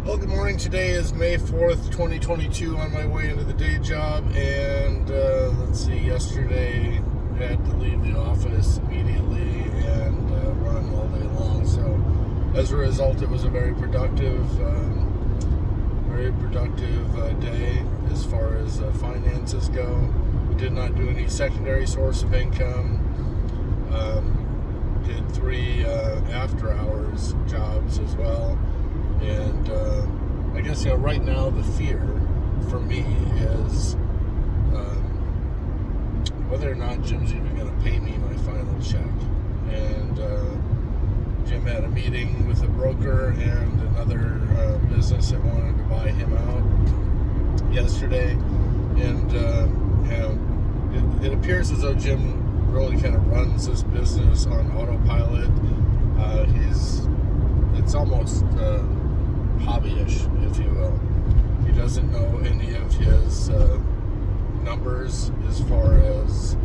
Well, good morning. Today is May 4th, 2022, on my way into the day job. And yesterday I had to leave the office immediately and run all day long. So as a result, it was a very productive day as far as finances go. We did not do any secondary source of income. Did 3 after hours jobs as well. And I guess, right now the fear for me is whether or not Jim's even going to pay me my final check. And Jim had a meeting with a broker and another business that wanted to buy him out yesterday. And it appears as though Jim really kind of runs this business on autopilot. It's almost hobbyish, if you will. He doesn't know any of his numbers as far as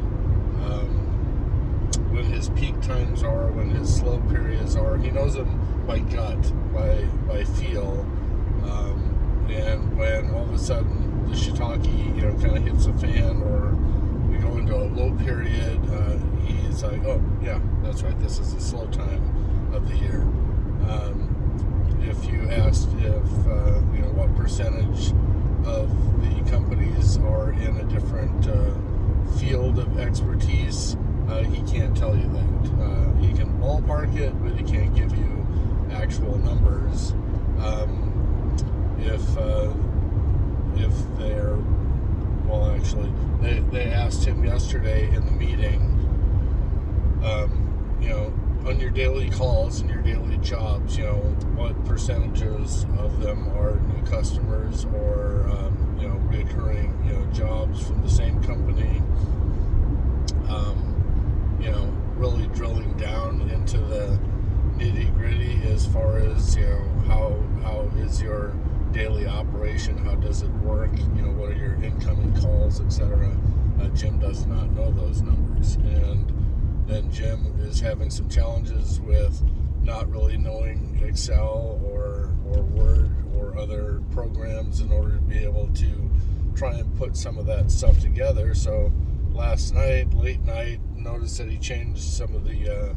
when his peak times are, when his slow periods are. He knows them by gut, by feel. And when all of a sudden the shiitake, kind of hits a fan, or we go into a low period, he's like, oh, yeah, that's right, this is the slow time of the year. If you asked what percentage of the companies are in a different field of expertise, he can't tell you that. He can ballpark it, but he can't give you actual numbers. If they're, well, actually, they asked him yesterday in the meeting, on your daily calls and your daily jobs, what percentages of them are new customers or, recurring, jobs from the same company. Really drilling down into the nitty gritty as far as, how is your daily operation? How does it work? What are your incoming calls, etc. Jim does not know those numbers. And then Jim is having some challenges with not really knowing Excel or Word or other programs in order to be able to try and put some of that stuff together. So last night, late night, noticed that he changed some of the,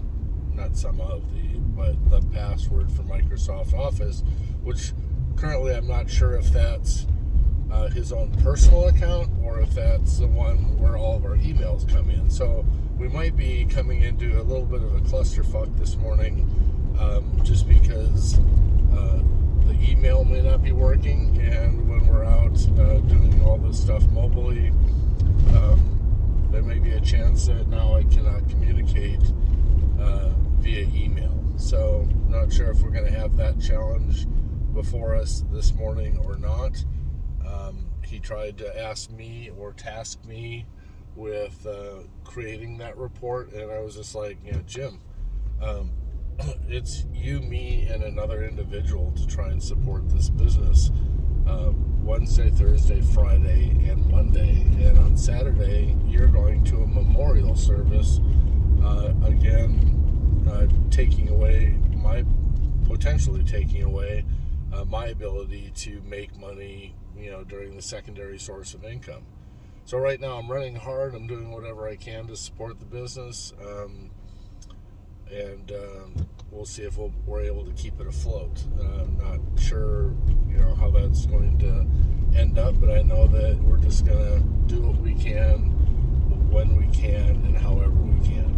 but the password for Microsoft Office, which currently I'm not sure if that's his own personal account or if that's the one where all of our emails come in. So we might be coming into a little bit of a clusterfuck this morning, just because the email may not be working, and when we're out doing all this stuff mobily, there may be a chance that now I cannot communicate via email. So not sure if we're going to have that challenge before us this morning or not. He tried to ask me or task me with creating that report, and I was just like, Jim, it's you, me, and another individual to try and support this business Wednesday, Thursday, Friday, and Monday. And on Saturday, you're going to a memorial service, potentially taking away my ability to make money, during the secondary source of income. So right now I'm running hard. I'm doing whatever I can to support the business, and we'll see if we're able to keep it afloat. I'm not sure, how that's going to end up, but I know that we're just going to do what we can, when we can, and however we can.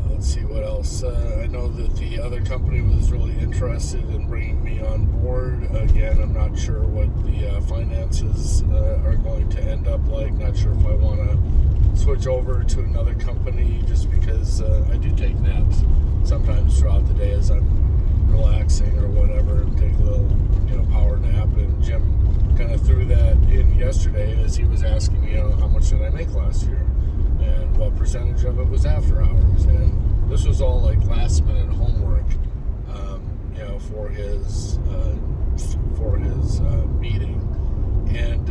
Let's see what else. I know that the other company was really interested in bringing me on board. Again, I'm not sure what the finances are going to end up like. Not sure if I want to switch over to another company, just because I do take naps sometimes throughout the day as I'm relaxing or whatever, and take a little, power nap. And Jim kind of threw that in yesterday as he was asking me, how much did I make last year, and what percentage of it was after hours. And this was all like last minute homework, for his meeting. And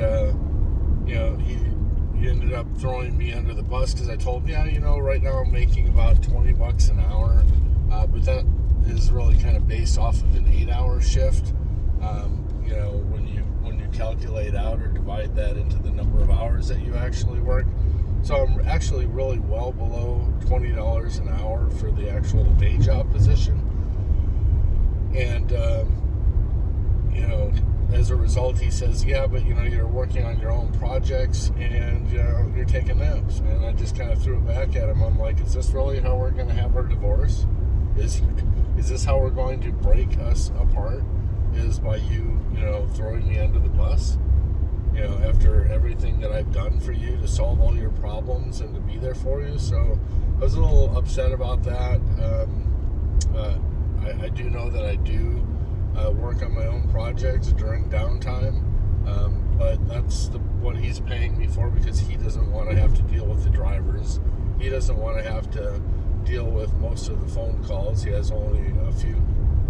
he ended up throwing me under the bus because I told him, right now I'm making about $20 an hour, but that is really kind of based off of an 8-hour shift. When you calculate out or divide that into the number of hours that you actually work. So I'm actually really well below $20 an hour for the actual day job position. And, as a result, he says, yeah, but, you're working on your own projects and, you're taking naps. And I just kind of threw it back at him. I'm like, is this really how we're going to have our divorce? Is this how we're going to break us apart? Is by you, throwing me under the bus? After everything that I've done for you to solve all your problems and to be there for you. So I was a little upset about that. I do know that I do work on my own projects during downtime, but that's what he's paying me for, because he doesn't want to have to deal with the drivers. He doesn't want to have to deal with most of the phone calls. He has only a few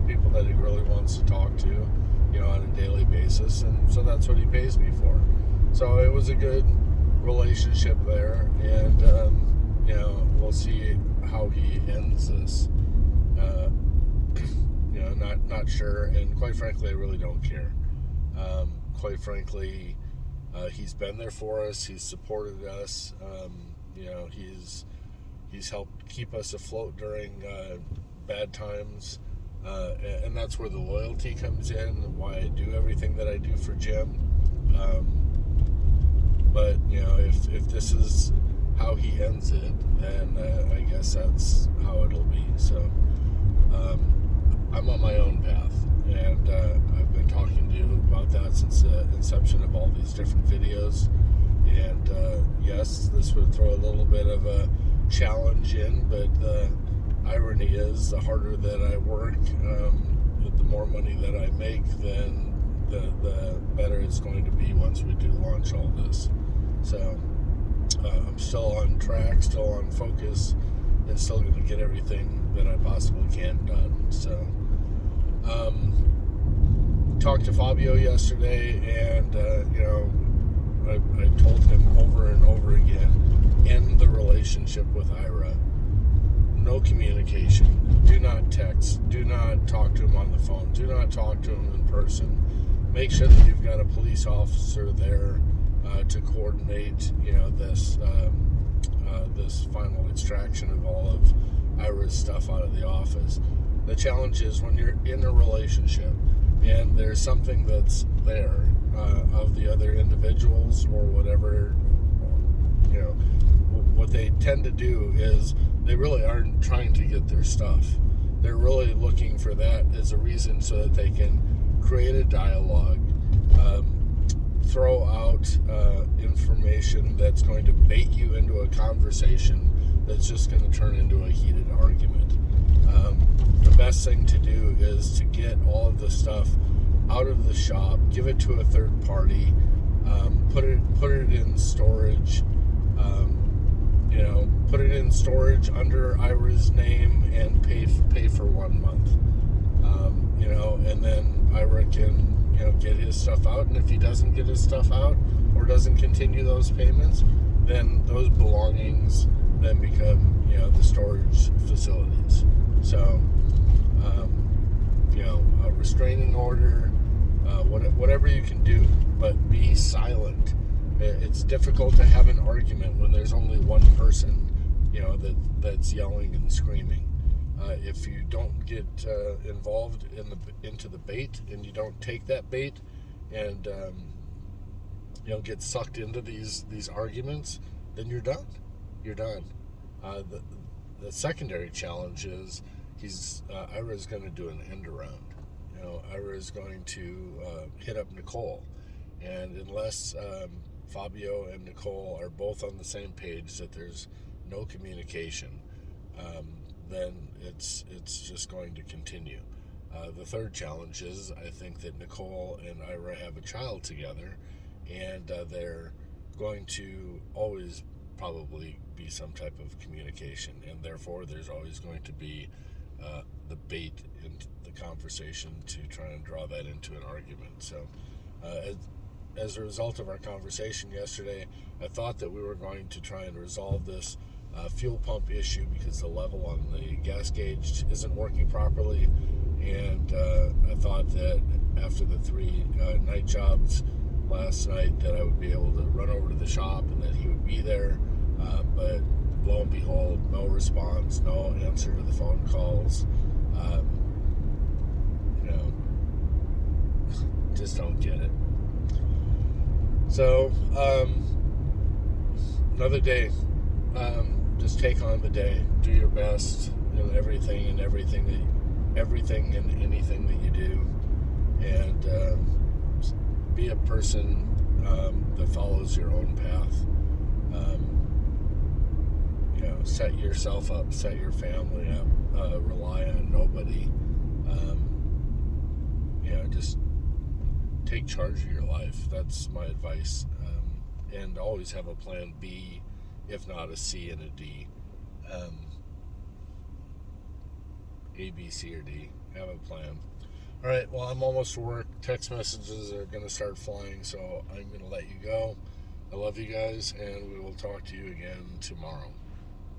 people that he really wants to talk to, on a daily basis, and so that's what he pays me for. So it was a good relationship there, and we'll see how he ends this. Not sure, and quite frankly, I really don't care. Quite frankly, he's been there for us. He's supported us. He's helped keep us afloat during bad times. And that's where the loyalty comes in, why I do everything that I do for Jim. But if this is how he ends it, then I guess that's how it'll be. So I'm on my own path, and I've been talking to you about that since the inception of all these different videos. And yes, this would throw a little bit of a challenge in, but the irony is, the harder that I work, the more money that I make, then the better it's going to be once we do launch all this. So I'm still on track, still on focus, and still going to get everything that I possibly can done. So talked to Fabio yesterday, and I told him over and over again, end the relationship with Ira. No communication. Do not text. Do not talk to him on the phone. Do not talk to him in person. Make sure that you've got a police officer there to coordinate, this final extraction of all of Ira's stuff out of the office. The challenge is when you're in a relationship and there's something that's there of the other individuals or whatever, what they tend to do is they really aren't trying to get their stuff. They're really looking for that as a reason so that they can create a dialogue, throw out information that's going to bait you into a conversation that's just going to turn into a heated argument. The best thing to do is to get all of the stuff out of the shop, give it to a third party, put it in storage, put it in storage under Ira's name and pay for 1 month, and then Ira can get his stuff out, and if he doesn't get his stuff out or doesn't continue those payments, then those belongings then become the storage facilities. So a restraining order, whatever you can do, but be silent. It's difficult to have an argument when there's only one person that's yelling and screaming. If you don't get involved into the bait, and you don't take that bait and get sucked into these arguments, then you're done. You're done. The secondary challenge is Ira's going to do an end around. Ira is going to hit up Nicole, and unless Fabio and Nicole are both on the same page that there's no communication, then it's just going to continue. The third challenge is, I think that Nicole and Ira have a child together, and they're going to always probably be some type of communication, and therefore there's always going to be the bait in the conversation to try and draw that into an argument. So as a result of our conversation yesterday, I thought that we were going to try and resolve this fuel pump issue because the level on the gas gauge isn't working properly. And I thought that after the 3 night jobs last night that I would be able to run over to the shop and that he would be there. But lo and behold, no response, no answer to the phone calls. Just don't get it. So, another day. Just take on the day. Do your best in everything and anything that you do, and be a person that follows your own path. Set yourself up, set your family up. Rely on nobody. Just take charge of your life. That's my advice. And always have a plan B, if not a C and a D. A, B, C, or D. Have a plan. All right, well, I'm almost to work. Text messages are going to start flying, so I'm going to let you go. I love you guys, and we will talk to you again tomorrow.